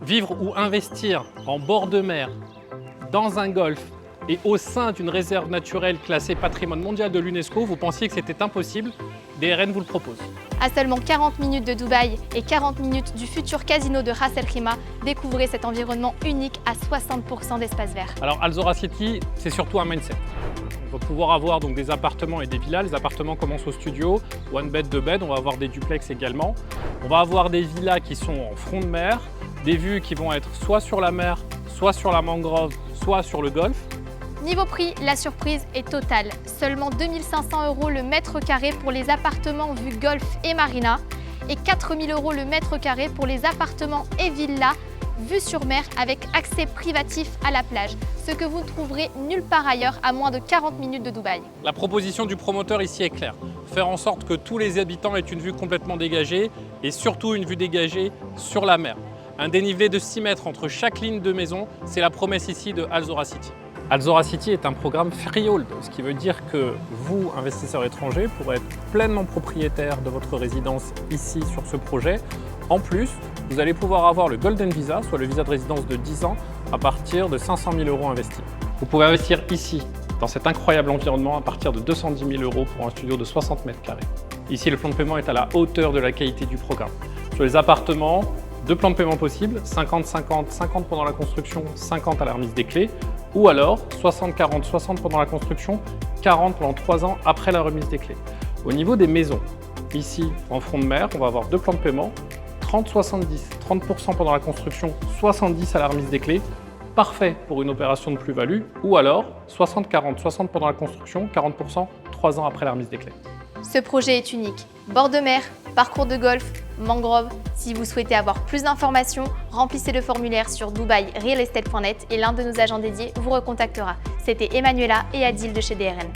Vivre ou investir en bord de mer, dans un golfe et au sein d'une réserve naturelle classée patrimoine mondial de l'UNESCO, vous pensiez que c'était impossible, DRN vous le propose. À seulement 40 minutes de Dubaï et 40 minutes du futur casino de Ras El Khyma, découvrez cet environnement unique à 60% d'espace vert. Alors Al Zoura City, c'est surtout un mindset. On va pouvoir avoir donc des appartements et des villas. Les appartements commencent au studio, one bed, deux beds. On va avoir des duplex également. On va avoir des villas qui sont en front de mer, des vues qui vont être soit sur la mer, soit sur la mangrove, soit sur le golfe. Niveau prix, la surprise est totale. Seulement 2 500 € le mètre carré pour les appartements vue golf et marina et 4 000 € le mètre carré pour les appartements et villas vue sur mer avec accès privatif à la plage, ce que vous ne trouverez nulle part ailleurs à moins de 40 minutes de Dubaï. La proposition du promoteur ici est claire. Faire en sorte que tous les habitants aient une vue complètement dégagée et surtout une vue dégagée sur la mer. Un dénivelé de 6 mètres entre chaque ligne de maison, c'est la promesse ici de Al Zoura City. Al Zoura City est un programme freehold, ce qui veut dire que vous, investisseurs étrangers, pourrez être pleinement propriétaire de votre résidence ici sur ce projet. En plus, vous allez pouvoir avoir le Golden Visa, soit le visa de résidence de 10 ans, à partir de 500 000 € investis. Vous pouvez investir ici, dans cet incroyable environnement, à partir de 210 000 € pour un studio de 60 mètres carrés. Ici, le plan de paiement est à la hauteur de la qualité du programme. Sur les appartements, 2 plans de paiement possibles, 50-50, 50 pendant la construction, 50 à la remise des clés, ou alors 60-40, 60 pendant la construction, 40 pendant 3 ans après la remise des clés. Au niveau des maisons, ici en front de mer, on va avoir 2 plans de paiement, 30-70, 30% pendant la construction, 70 à la remise des clés, parfait pour une opération de plus-value, ou alors 60-40, 60 pendant la construction, 40%, 3 ans après la remise des clés. Ce projet est unique. Bord de mer, parcours de golf, mangrove. Si vous souhaitez avoir plus d'informations, remplissez le formulaire sur dubaïrealestate.net et l'un de nos agents dédiés vous recontactera. C'était Emmanuela et Adil de chez DRN.